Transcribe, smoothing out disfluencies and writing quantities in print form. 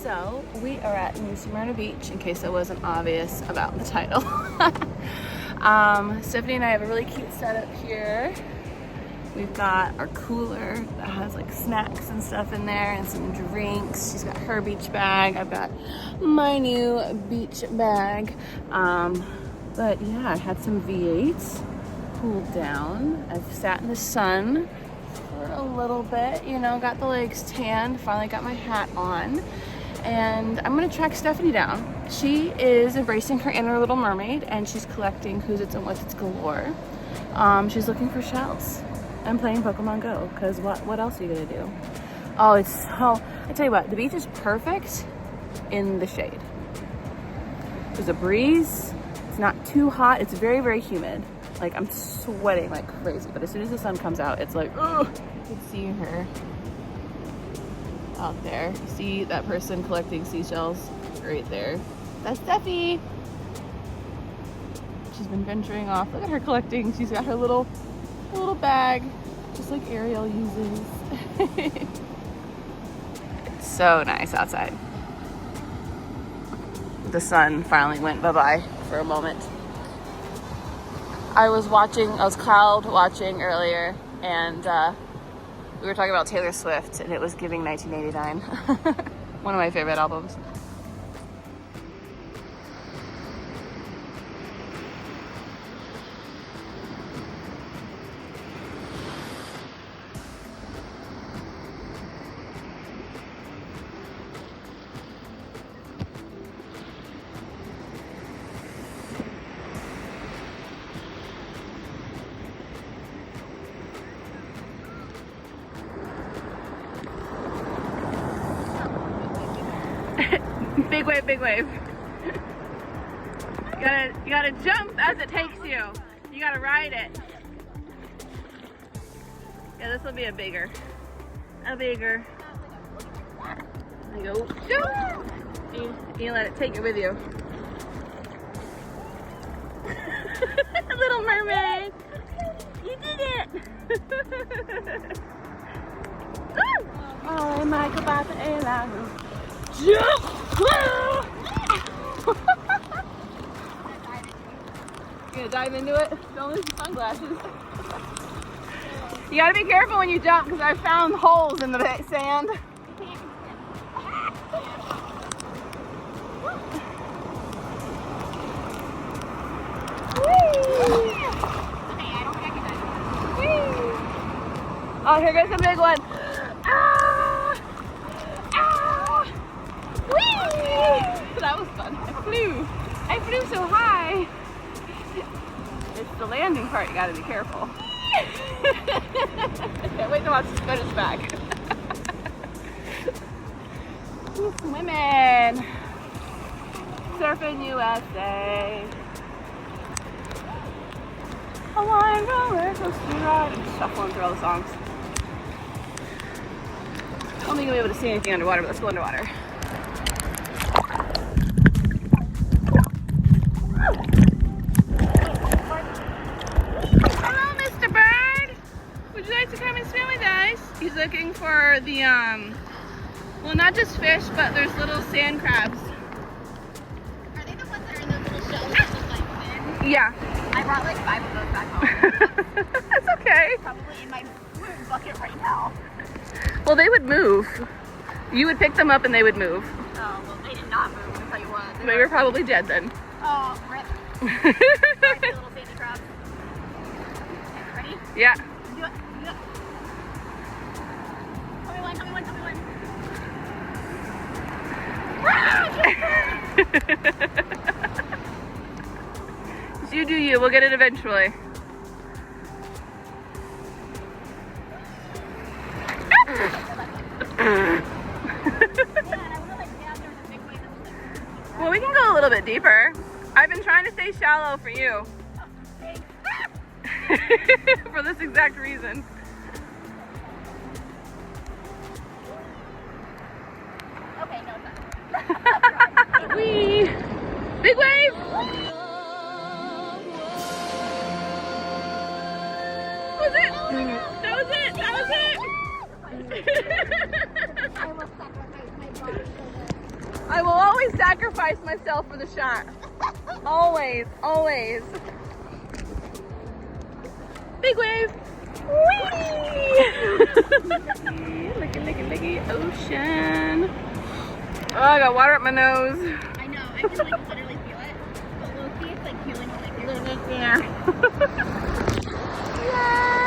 So we are at New Symerna Beach, in case it wasn't obvious about the title. Stephanie and I have a really cute setup here. We've got our cooler that has like snacks and stuff in there and some drinks. She's got her beach bag. I've got my new beach bag. But yeah, I had some V8s, cooled down. I've sat in the sun for a little bit, you know, got the legs tanned, finally got my hat on. And I'm gonna track Stephanie down. She is embracing her inner little mermaid and she's collecting who's its and what's its galore. She's looking for shells and playing Pokemon Go, because what else are you gonna do? Oh, it's so, I tell you what, the beach is perfect in the shade. There's a breeze, it's not too hot, it's very, very humid. Like, I'm sweating like crazy, but as soon as the sun comes out, it's like, ugh. You can see her out there. See that person collecting seashells right there? That's Steffi. She's been venturing off. Look at her collecting. She's got her little bag, just like Ariel uses. It's so nice outside. The sun finally went bye-bye for a moment. I was cloud watching earlier, and we were talking about Taylor Swift, and it was giving 1989. One of my favorite albums. Big wave, big wave. You gotta jump as it takes you. You gotta ride it. Yeah, this will be a bigger. There you go. You let it take you with you. Little mermaid. You did it. Oh, my God, jump! You gonna dive into it? Don't lose your sunglasses. You gotta be careful when you jump, because I found holes in the sand. Oh, here goes the big one. That was fun. I flew so high. It's the landing part, you gotta be careful. Can't wait to watch this finish back. Swimming. Surfing USA. Hawaiian roller coaster ride. I'm shuffling through all the songs. I don't think you'll be able to see anything underwater, but let's go underwater. He's looking for the, well, not just fish, but there's little sand crabs. Are they the ones that are in those little shells that just like thin? Yeah. I brought like 5 of those back home. That's okay. Probably in my food bucket right now. Well, they would move. You would pick them up and they would move. Oh, well, they did not move, I'll tell you what. They were probably dead then. Oh, rip. Alright, little sandy crabs. Okay, ready? Yeah. Do it. Tell me one. You do you, we'll get it eventually. Well, we can go a little bit deeper. I've been trying to stay shallow for you. For this exact reason. Okay, no, it's not. Wee! Big wave! Was it? That was it! That was it! I will sacrifice my body for this. always sacrifice myself for the shot. Always, always. Big wave. Whee! Looky, ocean. Oh, I got water up my nose. I know, I can like literally feel it. But low-key, it's like feeling like you're Yeah.